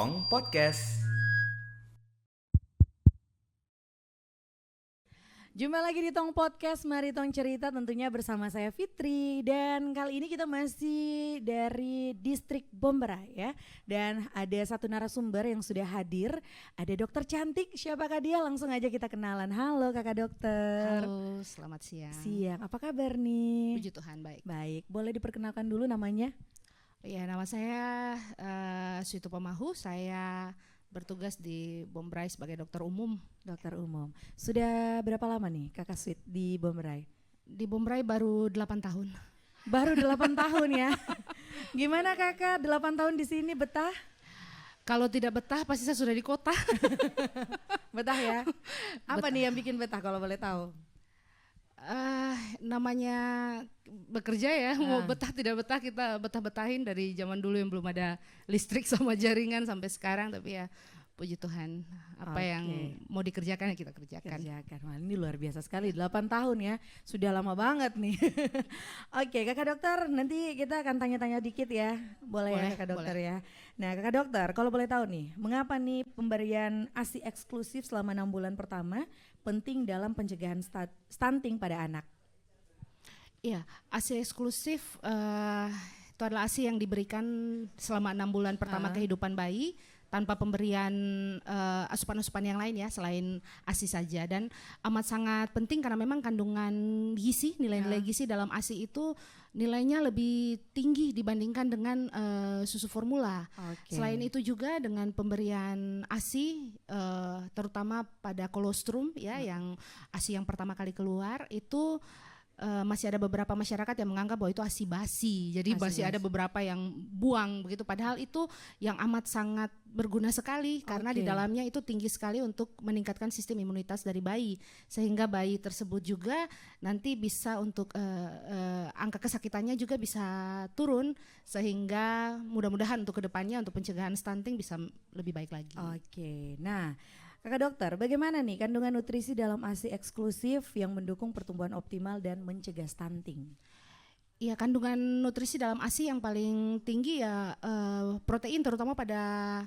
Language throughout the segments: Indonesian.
Tong Podcast. Jumpa lagi di Tong Podcast, mari Tong cerita tentunya bersama saya Fitri. Dan kali ini kita masih dari distrik Bomberai ya. Dan ada satu narasumber yang sudah hadir, ada dokter cantik. Siapakah dia? Langsung aja kita kenalan. Halo kakak dokter. Halo, selamat siang. Siang, apa kabar nih? Puji Tuhan, baik. Baik, boleh diperkenalkan dulu namanya? Ya, nama saya Suito Pamahu, saya bertugas di Bomberai sebagai dokter umum. Dokter umum. Sudah berapa lama nih kakak Sweet di Bomberai? Di Bomberai baru 8 tahun. Baru 8 tahun ya. Gimana kakak 8 tahun di sini, betah? Kalau tidak betah pasti saya sudah di kota. Betah ya? Apa nih yang bikin betah kalau boleh tahu? Namanya bekerja ya, mau betah tidak betah kita betah-betahin dari zaman dulu yang belum ada listrik sama jaringan sampai sekarang, tapi ya puji Tuhan apa yang mau dikerjakan ya kita kerjakan. Wah, ini luar biasa sekali, 8 tahun ya, sudah lama banget nih. Oke kakak dokter, nanti kita akan tanya-tanya dikit ya, boleh ya kakak dokter ya. Nah kakak dokter, kalau boleh tahu nih, mengapa nih pemberian ASI eksklusif selama 6 bulan pertama penting dalam pencegahan stunting pada anak? Iya, ASI eksklusif itu adalah ASI yang diberikan selama 6 bulan pertama kehidupan bayi tanpa pemberian asupan-asupan yang lain ya selain ASI saja, dan amat sangat penting karena memang kandungan gizi, nilai-nilai gizi dalam ASI itu nilainya lebih tinggi dibandingkan dengan susu formula. Selain itu juga dengan pemberian ASI terutama pada kolostrum ya yang ASI yang pertama kali keluar itu masih ada beberapa masyarakat yang menganggap bahwa itu ASI basi, jadi masih ada beberapa yang buang begitu, padahal itu yang amat sangat berguna sekali karena di dalamnya itu tinggi sekali untuk meningkatkan sistem imunitas dari bayi, sehingga bayi tersebut juga nanti bisa untuk angka kesakitannya juga bisa turun, sehingga mudah-mudahan untuk kedepannya untuk pencegahan stunting bisa lebih baik lagi. Nah kakak dokter, bagaimana nih kandungan nutrisi dalam ASI eksklusif yang mendukung pertumbuhan optimal dan mencegah stunting? Iya, kandungan nutrisi dalam ASI yang paling tinggi ya protein, terutama pada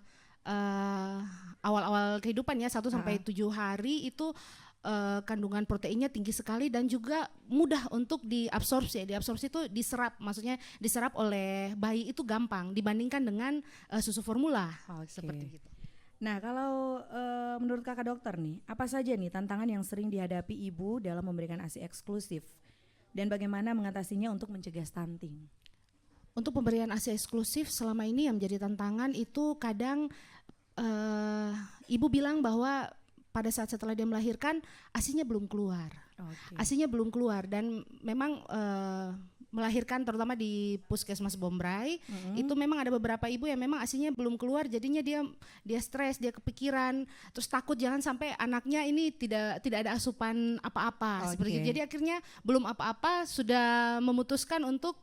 awal-awal kehidupan ya 1 sampai 7 hari itu kandungan proteinnya tinggi sekali dan juga mudah untuk diabsorpsi. Diabsorpsi itu diserap, maksudnya diserap oleh bayi itu gampang dibandingkan dengan susu formula. Seperti itu. Nah kalau menurut kakak dokter nih, apa saja nih tantangan yang sering dihadapi ibu dalam memberikan ASI eksklusif dan bagaimana mengatasinya untuk mencegah stunting? Untuk pemberian ASI eksklusif selama ini yang menjadi tantangan itu kadang ibu bilang bahwa pada saat setelah dia melahirkan ASInya belum keluar. ASInya belum keluar dan memang melahirkan terutama di Puskesmas Bomberai itu memang ada beberapa ibu yang memang ASInya belum keluar, jadinya dia stres, dia kepikiran, terus takut jangan sampai anaknya ini tidak ada asupan apa-apa seperti itu. Jadi akhirnya belum apa-apa sudah memutuskan untuk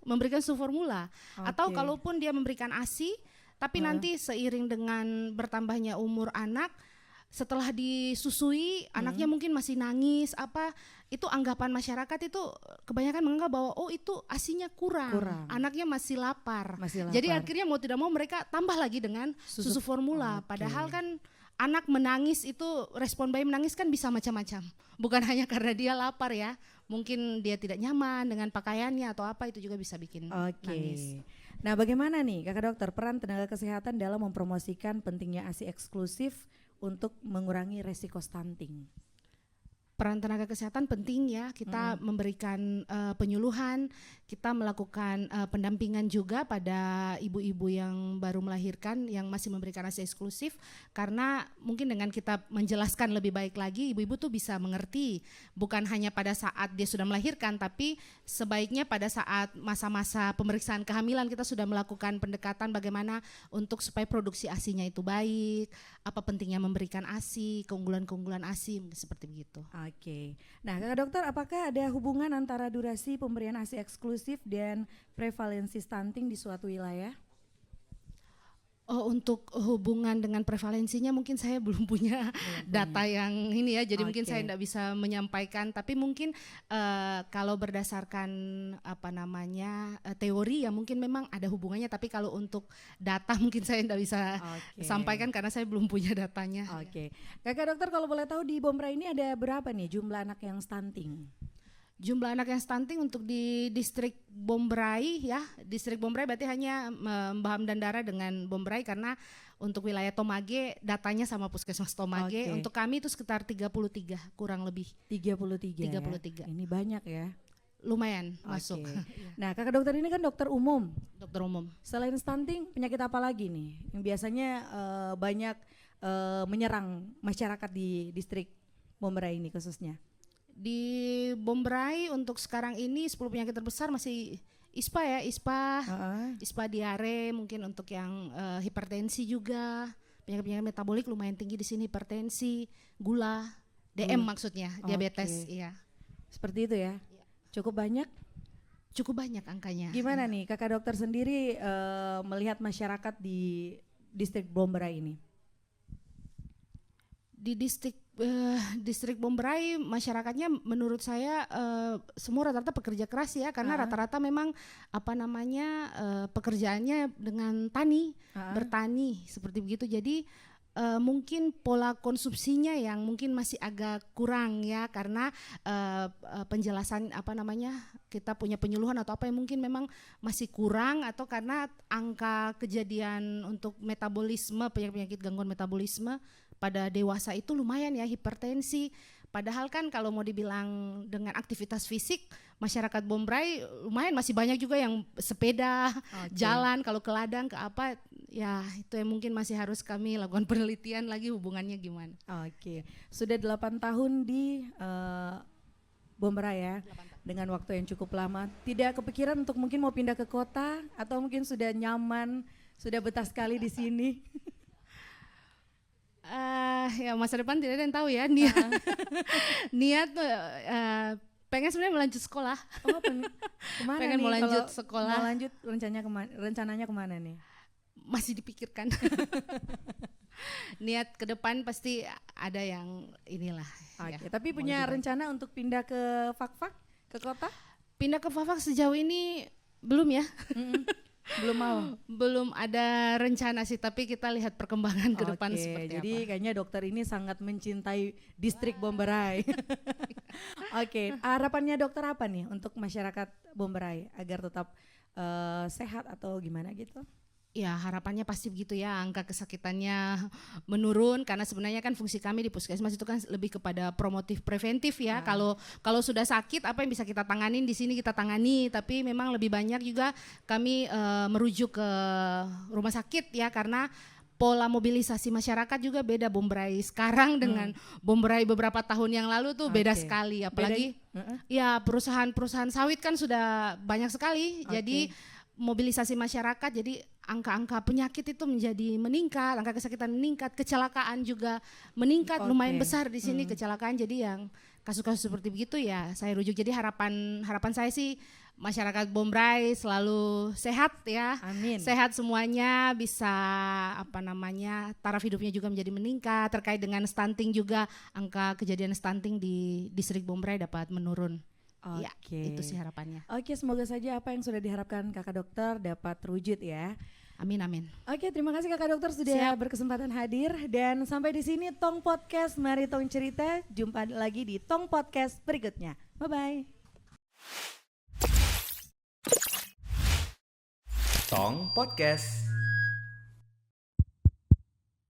memberikan susu formula atau kalaupun dia memberikan ASI tapi nanti seiring dengan bertambahnya umur anak, setelah disusui anaknya mungkin masih nangis itu anggapan masyarakat itu kebanyakan menganggap bahwa itu ASInya kurang. Anaknya masih lapar. Jadi akhirnya mau tidak mau mereka tambah lagi dengan susu formula. Padahal kan anak menangis itu, respon bayi menangis kan bisa macam-macam. Bukan hanya karena dia lapar ya, mungkin dia tidak nyaman dengan pakaiannya atau apa, itu juga bisa bikin nangis. Nah bagaimana nih kakak dokter peran tenaga kesehatan dalam mempromosikan pentingnya ASI eksklusif untuk mengurangi resiko stunting? Peran tenaga kesehatan penting ya, kita memberikan penyuluhan, kita melakukan pendampingan juga pada ibu-ibu yang baru melahirkan yang masih memberikan ASI eksklusif, karena mungkin dengan kita menjelaskan lebih baik lagi ibu-ibu tuh bisa mengerti bukan hanya pada saat dia sudah melahirkan, tapi sebaiknya pada saat masa-masa pemeriksaan kehamilan kita sudah melakukan pendekatan bagaimana untuk supaya produksi ASInya itu baik, apa pentingnya memberikan ASI, keunggulan-keunggulan ASI seperti begitu. Nah kakak dokter, apakah ada hubungan antara durasi pemberian ASI eksklusif dan prevalensi stunting di suatu wilayah? Oh, untuk hubungan dengan prevalensinya mungkin saya belum punya data yang ini ya, jadi mungkin saya tidak bisa menyampaikan. Tapi mungkin kalau berdasarkan teori ya mungkin memang ada hubungannya. Tapi kalau untuk data mungkin saya tidak bisa sampaikan karena saya belum punya datanya. Oke, Kakak dokter kalau boleh tahu di Bombray ini ada berapa nih jumlah anak yang stunting? Jumlah anak yang stunting untuk di distrik Bombray ya, distrik Bombray berarti hanya Mbah Hamdan Dara dengan Bombray, karena untuk wilayah Tomage datanya sama Puskesmas Tomage. Untuk kami itu sekitar 33 kurang lebih. 33. Ya? Ini banyak ya. Lumayan masuk. Nah, Kakak dokter ini kan dokter umum. Dokter umum. Selain stunting, penyakit apa lagi nih yang biasanya banyak menyerang masyarakat di distrik Bombray ini khususnya? Di Bombray untuk sekarang ini 10 penyakit terbesar masih ISPA ya, ISPA diare, mungkin untuk yang hipertensi juga, penyakit-penyakit metabolik lumayan tinggi di sini, hipertensi, gula, DM maksudnya, diabetes, iya. Seperti itu ya. Cukup banyak? Cukup banyak angkanya. Gimana nih Kakak dokter sendiri melihat masyarakat di distrik Bombray ini? Di distrik Bombray masyarakatnya menurut saya semua rata-rata pekerja keras ya, karena rata-rata memang pekerjaannya dengan bertani seperti begitu. Jadi mungkin pola konsumsinya yang mungkin masih agak kurang ya, karena penjelasan kita punya penyuluhan atau apa yang mungkin memang masih kurang, atau karena angka kejadian untuk metabolisme, penyakit gangguan metabolisme pada dewasa itu lumayan ya, hipertensi. Padahal kan kalau mau dibilang dengan aktivitas fisik, masyarakat Bombray lumayan masih banyak juga yang sepeda, jalan, kalau ke ladang, ke apa, ya itu yang mungkin masih harus kami lakukan penelitian lagi hubungannya gimana. Sudah 8 tahun di Bombray ya, dengan waktu yang cukup lama. Tidak kepikiran untuk mungkin mau pindah ke kota, atau mungkin sudah nyaman, sudah betah sekali di sini? Ya masa depan tidak ada yang tahu ya, niat pengen sebenarnya melanjut sekolah. Kemana pengen nih? mau lanjut sekolah. Mau lanjut rencananya kemana nih? Masih dipikirkan. Niat ke depan pasti ada yang inilah. Tapi punya rencana untuk pindah ke Fakfak, ke kota? Pindah ke Fakfak sejauh ini belum ya. Belum mau? Belum ada rencana sih, tapi kita lihat perkembangan ke depan seperti jadi apa. Kayaknya dokter ini sangat mencintai distrik Bombray. Harapannya dokter apa nih untuk masyarakat Bombray agar tetap sehat atau gimana gitu? Ya harapannya pasti begitu ya, angka kesakitannya menurun, karena sebenarnya kan fungsi kami di puskesmas itu kan lebih kepada promotif preventif ya. Kalau sudah sakit apa yang bisa kita tanganin di sini kita tangani, tapi memang lebih banyak juga kami merujuk ke rumah sakit ya, karena pola mobilisasi masyarakat juga beda Bombray sekarang dengan Bombray beberapa tahun yang lalu tuh beda sekali, apalagi ya perusahaan sawit kan sudah banyak sekali, jadi mobilisasi masyarakat, jadi angka-angka penyakit itu menjadi meningkat, angka kesakitan meningkat, kecelakaan juga meningkat, lumayan besar di sini kecelakaan. Jadi yang kasus-kasus seperti begitu ya saya rujuk. Jadi harapan saya sih masyarakat Bombray selalu sehat ya. Amin. Sehat semuanya, bisa taraf hidupnya juga menjadi meningkat. Terkait dengan stunting juga, angka kejadian stunting di distrik Bombray dapat menurun. Ya, itu sih harapannya. Semoga saja apa yang sudah diharapkan Kakak dokter dapat terwujud ya. Amin. Terima kasih Kakak dokter sudah berkesempatan hadir, dan sampai di sini Tong Podcast, mari Tong cerita. Jumpa lagi di Tong Podcast berikutnya. Bye bye. Tong Podcast.